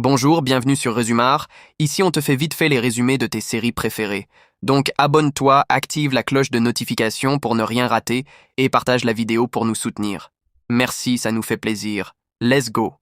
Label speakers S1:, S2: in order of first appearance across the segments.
S1: Bonjour, bienvenue sur Résumar. Ici, on te fait vite fait les résumés de tes séries préférées. Donc, abonne-toi, active la cloche de notification pour ne rien rater et partage la vidéo pour nous soutenir. Merci, ça nous fait plaisir. Let's go.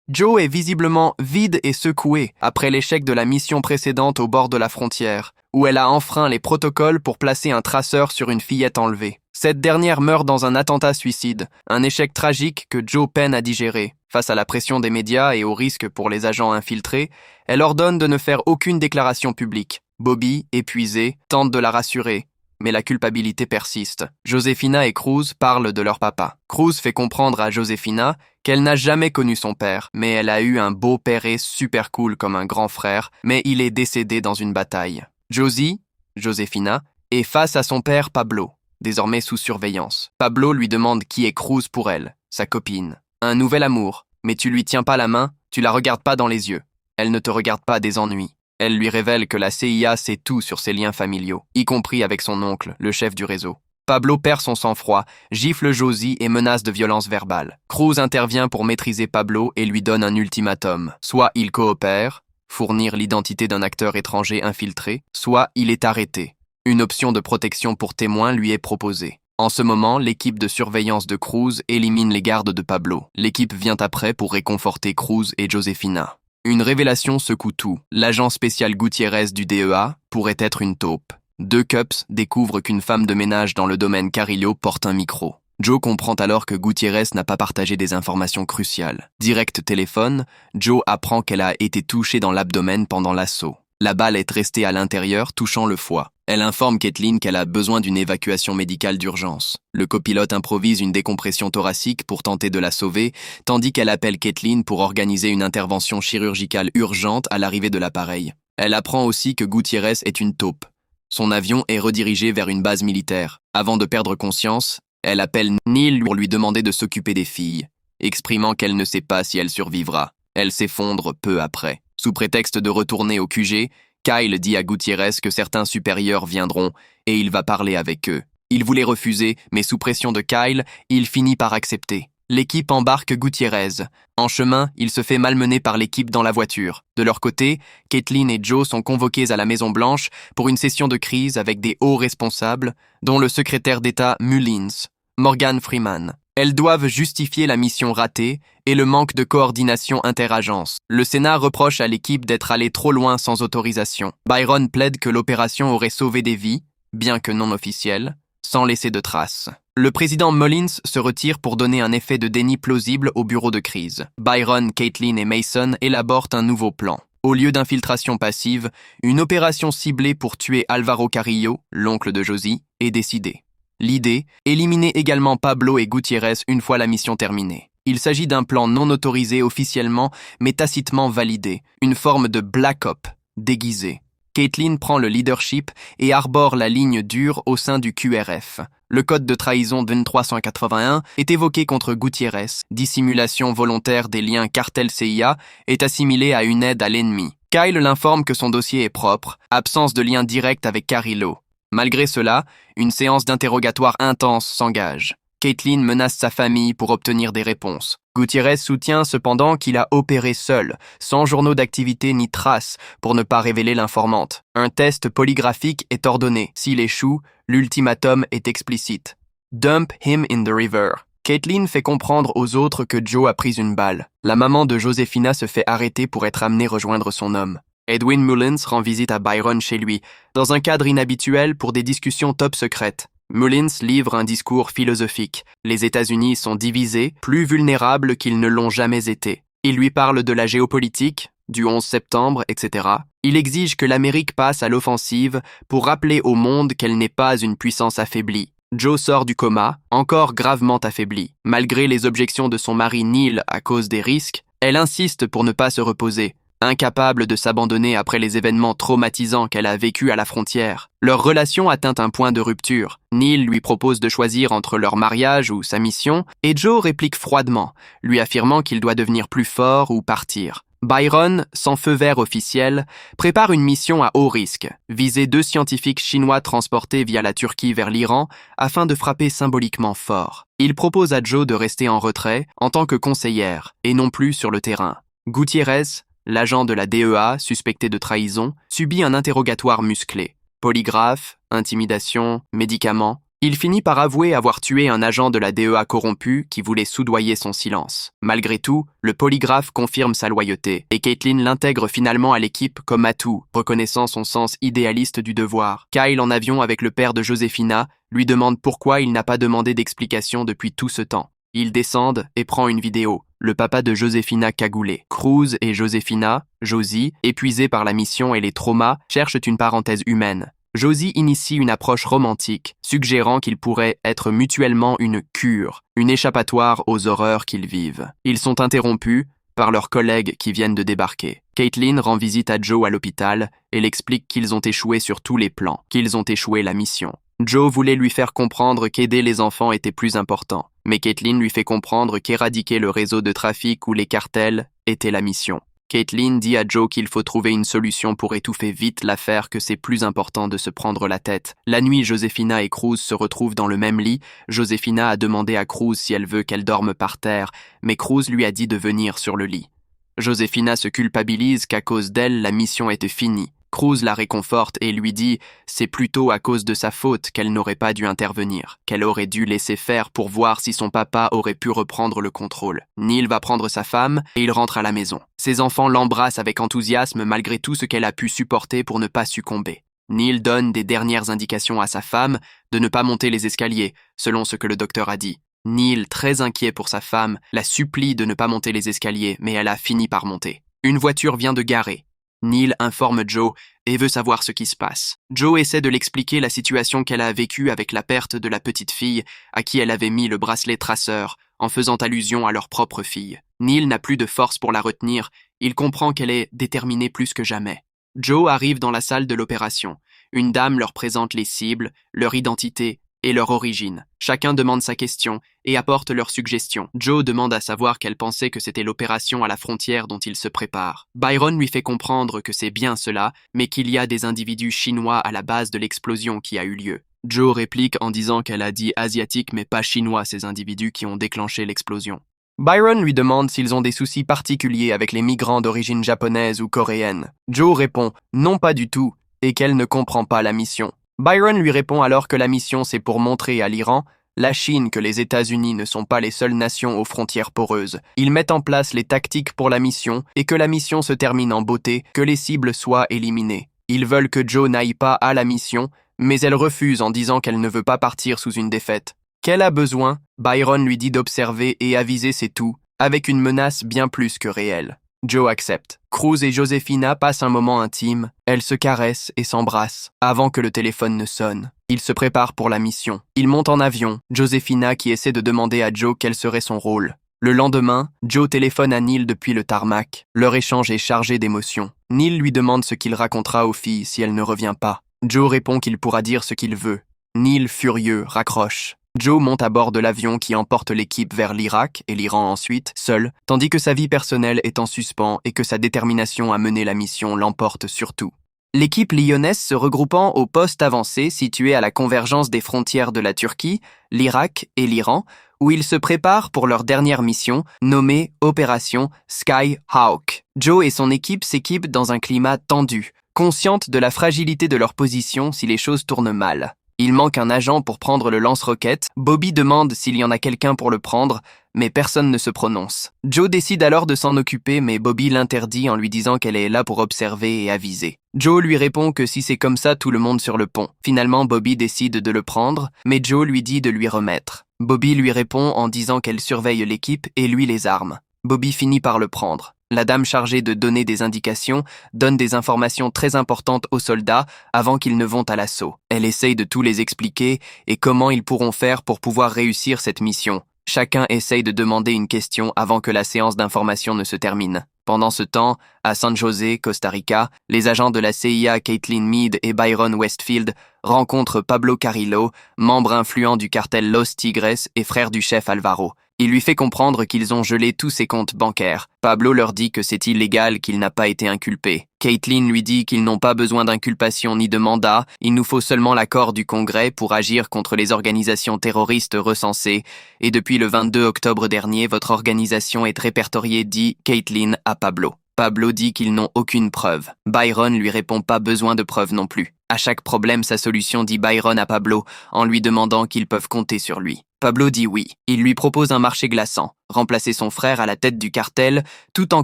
S1: Joe est visiblement vide et secouée après l'échec de la mission précédente au bord de la frontière, où elle a enfreint les protocoles pour placer un traceur sur une fillette enlevée. Cette dernière meurt dans un attentat-suicide, un échec tragique que Joe peine à digérer. Face à la pression des médias et au risque pour les agents infiltrés, elle ordonne de ne faire aucune déclaration publique. Bobby, épuisé, tente de la rassurer, mais la culpabilité persiste. Josefina et Cruz parlent de leur papa. Cruz fait comprendre à Josefina qu'elle n'a jamais connu son père, mais elle a eu un beau-père super cool comme un grand frère, mais il est décédé dans une bataille. Josefina, est face à son père Pablo, désormais sous surveillance. Pablo lui demande qui est Cruz pour elle, sa copine. Un nouvel amour, mais tu lui tiens pas la main, tu la regardes pas dans les yeux. Elle ne te regarde pas des ennuis. Elle lui révèle que la CIA sait tout sur ses liens familiaux, y compris avec son oncle, le chef du réseau. Pablo perd son sang-froid, gifle Josie et menace de violence verbale. Cruz intervient pour maîtriser Pablo et lui donne un ultimatum. Soit il coopère, fournir l'identité d'un acteur étranger infiltré, soit il est arrêté. Une option de protection pour témoins lui est proposée. En ce moment, l'équipe de surveillance de Cruz élimine les gardes de Pablo. L'équipe vient après pour réconforter Cruz et Josefina. Une révélation secoue tout. L'agent spécial Gutiérrez du DEA pourrait être une taupe. Deux cops découvrent qu'une femme de ménage dans le domaine Carrillo porte un micro. Joe comprend alors que Gutiérrez n'a pas partagé des informations cruciales. Direct téléphone, Joe apprend qu'elle a été touchée dans l'abdomen pendant l'assaut. La balle est restée à l'intérieur, touchant le foie. Elle informe Kathleen qu'elle a besoin d'une évacuation médicale d'urgence. Le copilote improvise une décompression thoracique pour tenter de la sauver, tandis qu'elle appelle Kathleen pour organiser une intervention chirurgicale urgente à l'arrivée de l'appareil. Elle apprend aussi que Gutiérrez est une taupe. Son avion est redirigé vers une base militaire. Avant de perdre conscience, elle appelle Neil pour lui demander de s'occuper des filles, exprimant qu'elle ne sait pas si elle survivra. Elle s'effondre peu après. Sous prétexte de retourner au QG, Kyle dit à Gutiérrez que certains supérieurs viendront et il va parler avec eux. Il voulait refuser, mais sous pression de Kyle, il finit par accepter. L'équipe embarque Gutiérrez. En chemin, il se fait malmener par l'équipe dans la voiture. De leur côté, Kathleen et Joe sont convoqués à la Maison-Blanche pour une session de crise avec des hauts responsables, dont le secrétaire d'État Mullins, Morgan Freeman. Elles doivent justifier la mission ratée et le manque de coordination interagence. Le Sénat reproche à l'équipe d'être allée trop loin sans autorisation. Byron plaide que l'opération aurait sauvé des vies, bien que non officielle, sans laisser de traces. Le président Mullins se retire pour donner un effet de déni plausible au bureau de crise. Byron, Kathleen et Mason élaborent un nouveau plan. Au lieu d'infiltration passive, une opération ciblée pour tuer Alvaro Carrillo, l'oncle de Josie, est décidée. L'idée, éliminer également Pablo et Gutiérrez une fois la mission terminée. Il s'agit d'un plan non autorisé officiellement, mais tacitement validé, une forme de Black Op, déguisé. Kathleen prend le leadership et arbore la ligne dure au sein du QRF. Le code de trahison 2381 est évoqué contre Gutiérrez. Dissimulation volontaire des liens cartel-CIA est assimilée à une aide à l'ennemi. Kyle l'informe que son dossier est propre, absence de lien direct avec Carrillo. Malgré cela, une séance d'interrogatoire intense s'engage. Kathleen menace sa famille pour obtenir des réponses. Gutiérrez soutient cependant qu'il a opéré seul, sans journaux d'activité ni traces, pour ne pas révéler l'informante. Un test polygraphique est ordonné. S'il échoue, l'ultimatum est explicite. Dump him in the river. Kathleen fait comprendre aux autres que Joe a pris une balle. La maman de Josefina se fait arrêter pour être amenée rejoindre son homme. Edwin Mullins rend visite à Byron chez lui, dans un cadre inhabituel pour des discussions top secrètes. Mullins livre un discours philosophique. Les États-Unis sont divisés, plus vulnérables qu'ils ne l'ont jamais été. Il lui parle de la géopolitique, du 11 septembre, etc. Il exige que l'Amérique passe à l'offensive pour rappeler au monde qu'elle n'est pas une puissance affaiblie. Joe sort du coma, encore gravement affaiblie. Malgré les objections de son mari Neil à cause des risques, elle insiste pour ne pas se reposer. Incapable de s'abandonner après les événements traumatisants qu'elle a vécus à la frontière. Leur relation atteint un point de rupture. Neil lui propose de choisir entre leur mariage ou sa mission, et Joe réplique froidement, lui affirmant qu'il doit devenir plus fort ou partir. Byron, sans feu vert officiel, prépare une mission à haut risque, viser 2 scientifiques chinois transportés via la Turquie vers l'Iran afin de frapper symboliquement fort. Il propose à Joe de rester en retrait en tant que conseillère et non plus sur le terrain. Gutiérrez, l'agent de la DEA suspecté de trahison, subit un interrogatoire musclé. Polygraphe, intimidation, médicaments. Il finit par avouer avoir tué un agent de la DEA corrompu qui voulait soudoyer son silence. Malgré tout, le polygraphe confirme sa loyauté et Caitlin l'intègre finalement à l'équipe comme atout, reconnaissant son sens idéaliste du devoir. Kyle, en avion avec le père de Josefina, lui demande pourquoi il n'a pas demandé d'explication depuis tout ce temps. Ils descendent et prend une vidéo. Le papa de Josefina cagoulé. Cruz et Josefina, Josie, épuisés par la mission et les traumas, cherchent une parenthèse humaine. Josie initie une approche romantique, suggérant qu'ils pourraient être mutuellement une cure, une échappatoire aux horreurs qu'ils vivent. Ils sont interrompus par leurs collègues qui viennent de débarquer. Caitlin rend visite à Joe à l'hôpital et l'explique qu'ils ont échoué sur tous les plans, qu'ils ont échoué la mission. Joe voulait lui faire comprendre qu'aider les enfants était plus important, mais Caitlin lui fait comprendre qu'éradiquer le réseau de trafic ou les cartels était la mission. Caitlin dit à Joe qu'il faut trouver une solution pour étouffer vite l'affaire, que c'est plus important de se prendre la tête. La nuit, Josefina et Cruz se retrouvent dans le même lit. Josefina a demandé à Cruz si elle veut qu'elle dorme par terre, mais Cruz lui a dit de venir sur le lit. Josefina se culpabilise qu'à cause d'elle, la mission était finie. Cruz la réconforte et lui dit « c'est plutôt à cause de sa faute qu'elle n'aurait pas dû intervenir, qu'elle aurait dû laisser faire pour voir si son papa aurait pu reprendre le contrôle. Neil va prendre sa femme et il rentre à la maison. Ses enfants l'embrassent avec enthousiasme malgré tout ce qu'elle a pu supporter pour ne pas succomber. Neil donne des dernières indications à sa femme de ne pas monter les escaliers, selon ce que le docteur a dit. Neil, très inquiet pour sa femme, la supplie de ne pas monter les escaliers, mais elle a fini par monter. Une voiture vient de garer. Neil informe Joe et veut savoir ce qui se passe. Joe essaie de l'expliquer la situation qu'elle a vécue avec la perte de la petite fille à qui elle avait mis le bracelet traceur, en faisant allusion à leur propre fille. Neil n'a plus de force pour la retenir, il comprend qu'elle est déterminée plus que jamais. Joe arrive dans la salle de l'opération. Une dame leur présente les cibles, leur identité et leur origine. Chacun demande sa question et apporte leurs suggestions. Joe demande à savoir qu'elle pensait que c'était l'opération à la frontière dont il se prépare. Byron lui fait comprendre que c'est bien cela, mais qu'il y a des individus chinois à la base de l'explosion qui a eu lieu. Joe réplique en disant qu'elle a dit asiatique mais pas chinois, ces individus qui ont déclenché l'explosion. Byron lui demande s'ils ont des soucis particuliers avec les migrants d'origine japonaise ou coréenne. Joe répond « non pas du tout » et qu'elle ne comprend pas la mission. Byron lui répond alors que la mission c'est pour montrer à l'Iran, la Chine, que les États-Unis ne sont pas les seules nations aux frontières poreuses. Ils mettent en place les tactiques pour la mission et que la mission se termine en beauté, que les cibles soient éliminées. Ils veulent que Joe n'aille pas à la mission, mais elle refuse en disant qu'elle ne veut pas partir sous une défaite. Qu'elle a besoin, Byron lui dit d'observer et aviser c'est tout, avec une menace bien plus que réelle. Joe accepte. Cruz et Josefina passent un moment intime. Elles se caressent et s'embrassent avant que le téléphone ne sonne. Ils se préparent pour la mission. Ils montent en avion. Josefina qui essaie de demander à Joe quel serait son rôle. Le lendemain, Joe téléphone à Neil depuis le tarmac. Leur échange est chargé d'émotions. Neil lui demande ce qu'il racontera aux filles si elle ne revient pas. Joe répond qu'il pourra dire ce qu'il veut. Neil, furieux, raccroche. Joe monte à bord de l'avion qui emporte l'équipe vers l'Irak et l'Iran ensuite, seul, tandis que sa vie personnelle est en suspens et que sa détermination à mener la mission l'emporte sur tout. L'équipe lyonnaise se regroupant au poste avancé situé à la convergence des frontières de la Turquie, l'Irak et l'Iran, où ils se préparent pour leur dernière mission, nommée Opération Skyhawk. Joe et son équipe s'équipent dans un climat tendu, conscientes de la fragilité de leur position si les choses tournent mal. Il manque un agent pour prendre le lance-roquettes. Bobby demande s'il y en a quelqu'un pour le prendre, mais personne ne se prononce. Joe décide alors de s'en occuper, mais Bobby l'interdit en lui disant qu'elle est là pour observer et aviser. Joe lui répond que si c'est comme ça, tout le monde sur le pont. Finalement, Bobby décide de le prendre, mais Joe lui dit de lui remettre. Bobby lui répond en disant qu'elle surveille l'équipe et lui les armes. Bobby finit par le prendre. La dame chargée de donner des indications donne des informations très importantes aux soldats avant qu'ils ne vont à l'assaut. Elle essaye de tout les expliquer et comment ils pourront faire pour pouvoir réussir cette mission. Chacun essaye de demander une question avant que la séance d'information ne se termine. Pendant ce temps, à San José, Costa Rica, les agents de la CIA Caitlin Meade et Byron Westfield rencontrent Pablo Carrillo, membre influent du cartel Los Tigres et frère du chef Alvaro. Il lui fait comprendre qu'ils ont gelé tous ses comptes bancaires. Pablo leur dit que c'est illégal, qu'il n'a pas été inculpé. Caitlin lui dit qu'ils n'ont pas besoin d'inculpation ni de mandat, il nous faut seulement l'accord du Congrès pour agir contre les organisations terroristes recensées, et depuis le 22 octobre dernier, votre organisation est répertoriée, dit Caitlin à Pablo. Pablo dit qu'ils n'ont aucune preuve. Byron lui répond pas besoin de preuves non plus. À chaque problème, sa solution, dit Byron à Pablo, en lui demandant qu'ils peuvent compter sur lui. Pablo dit oui. Il lui propose un marché glaçant, remplacer son frère à la tête du cartel, tout en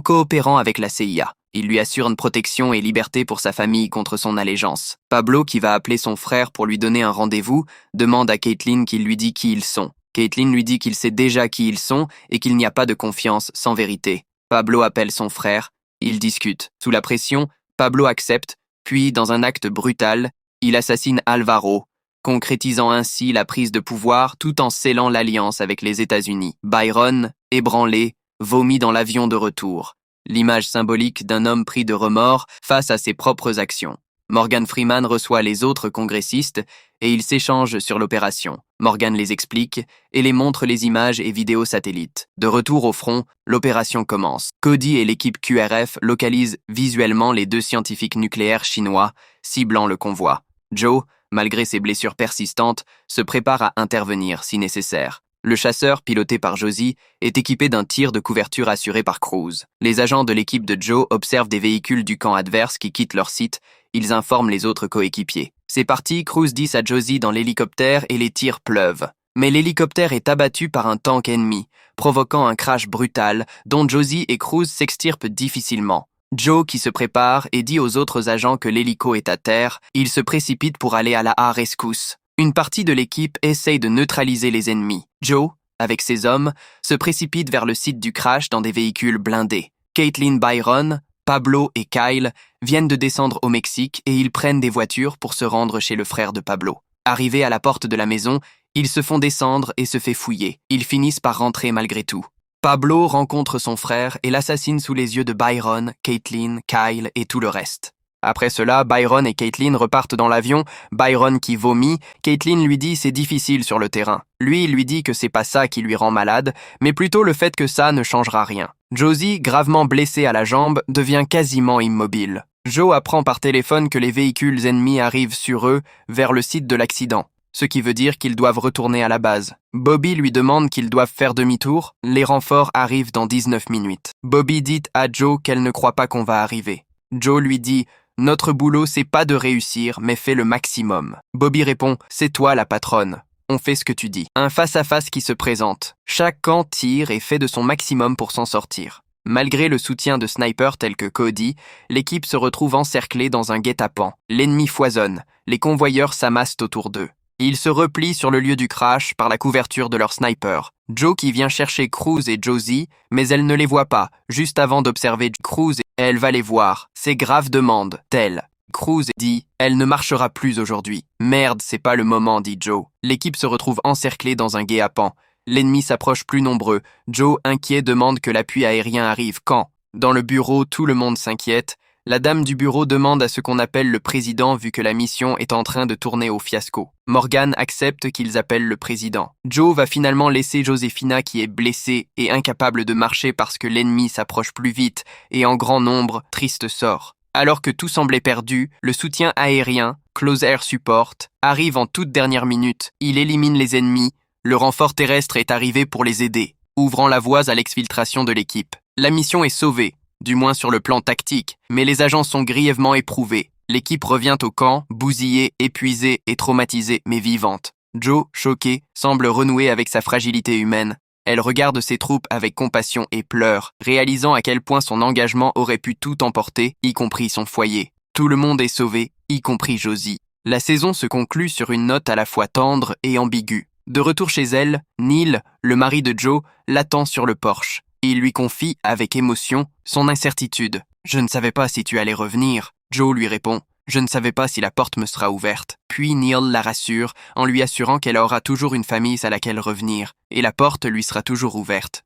S1: coopérant avec la CIA. Il lui assure une protection et liberté pour sa famille contre son allégeance. Pablo, qui va appeler son frère pour lui donner un rendez-vous, demande à Caitlin qu'il lui dit qui ils sont. Caitlin lui dit qu'il sait déjà qui ils sont et qu'il n'y a pas de confiance sans vérité. Pablo appelle son frère. Ils discutent. Sous la pression, Pablo accepte, puis, dans un acte brutal, il assassine Alvaro, concrétisant ainsi la prise de pouvoir tout en scellant l'alliance avec les États-Unis. Byron, ébranlé, vomit dans l'avion de retour, l'image symbolique d'un homme pris de remords face à ses propres actions. Morgan Freeman reçoit les autres congressistes et ils s'échangent sur l'opération. Morgan les explique et les montre les images et vidéos satellites. De retour au front, l'opération commence. Cody et l'équipe QRF localisent visuellement les 2 scientifiques nucléaires chinois, ciblant le convoi. Joe, malgré ses blessures persistantes, se prépare à intervenir si nécessaire. Le chasseur, piloté par Josie, est équipé d'un tir de couverture assuré par Cruz. Les agents de l'équipe de Joe observent des véhicules du camp adverse qui quittent leur site. Ils informent les autres coéquipiers. C'est parti, Cruz dit à Josie dans l'hélicoptère et les tirs pleuvent. Mais l'hélicoptère est abattu par un tank ennemi, provoquant un crash brutal dont Josie et Cruz s'extirpent difficilement. Joe, qui se prépare et dit aux autres agents que l'hélico est à terre, il se précipite pour aller à la rescousse. Une partie de l'équipe essaye de neutraliser les ennemis. Joe, avec ses hommes, se précipite vers le site du crash dans des véhicules blindés. Caitlin, Byron, Pablo et Kyle viennent de descendre au Mexique et ils prennent des voitures pour se rendre chez le frère de Pablo. Arrivés à la porte de la maison, ils se font descendre et se fait fouiller. Ils finissent par rentrer malgré tout. Pablo rencontre son frère et l'assassine sous les yeux de Byron, Caitlin, Kyle et tout le reste. Après cela, Byron et Caitlin repartent dans l'avion, Byron qui vomit, Caitlin lui dit c'est difficile sur le terrain. Lui, il lui dit que c'est pas ça qui lui rend malade, mais plutôt le fait que ça ne changera rien. Josie, gravement blessée à la jambe, devient quasiment immobile. Joe apprend par téléphone que les véhicules ennemis arrivent sur eux vers le site de l'accident, ce qui veut dire qu'ils doivent retourner à la base. Bobby lui demande qu'ils doivent faire demi-tour, les renforts arrivent dans 19 minutes. Bobby dit à Joe qu'elle ne croit pas qu'on va arriver. Joe lui dit « Notre boulot, c'est pas de réussir, mais fais le maximum. » Bobby répond « C'est toi la patronne. On fait ce que tu dis. » Un face-à-face qui se présente. Chaque camp tire et fait de son maximum pour s'en sortir. Malgré le soutien de snipers tels que Cody, l'équipe se retrouve encerclée dans un guet-apens. L'ennemi foisonne. Les convoyeurs s'amassent autour d'eux. Ils se replient sur le lieu du crash par la couverture de leurs snipers. Joe qui vient chercher Cruz et Josie, mais elle ne les voit pas. Juste avant d'observer Cruz, elle va les voir. C'est grave demande, telle. Cruz dit « Elle ne marchera plus aujourd'hui. » « Merde, c'est pas le moment, dit Joe. L'équipe se retrouve encerclée dans un guet-apens. L'ennemi s'approche plus nombreux. Joe, inquiet, demande que l'appui aérien arrive. Quand? Dans le bureau, tout le monde s'inquiète. La dame du bureau demande à ce qu'on appelle le président vu que la mission est en train de tourner au fiasco. Morgan accepte qu'ils appellent le président. Joe va finalement laisser Josefina qui est blessée et incapable de marcher parce que l'ennemi s'approche plus vite et en grand nombre, triste sort. Alors que tout semblait perdu, le soutien aérien, Close Air Support, arrive en toute dernière minute. Il élimine les ennemis. Le renfort terrestre est arrivé pour les aider, ouvrant la voie à l'exfiltration de l'équipe. La mission est sauvée, du moins sur le plan tactique, mais les agents sont grièvement éprouvés. L'équipe revient au camp, bousillée, épuisée et traumatisée, mais vivante. Joe, choquée, semble renouer avec sa fragilité humaine. Elle regarde ses troupes avec compassion et pleure, réalisant à quel point son engagement aurait pu tout emporter, y compris son foyer. Tout le monde est sauvé, y compris Josie. La saison se conclut sur une note à la fois tendre et ambiguë. De retour chez elle, Neil, le mari de Joe, l'attend sur le porche. Il lui confie, avec émotion, son incertitude. « Je ne savais pas si tu allais revenir. » Joe lui répond « Je ne savais pas si la porte me sera ouverte. » Puis Neil la rassure, en lui assurant qu'elle aura toujours une famille à laquelle revenir, et la porte lui sera toujours ouverte.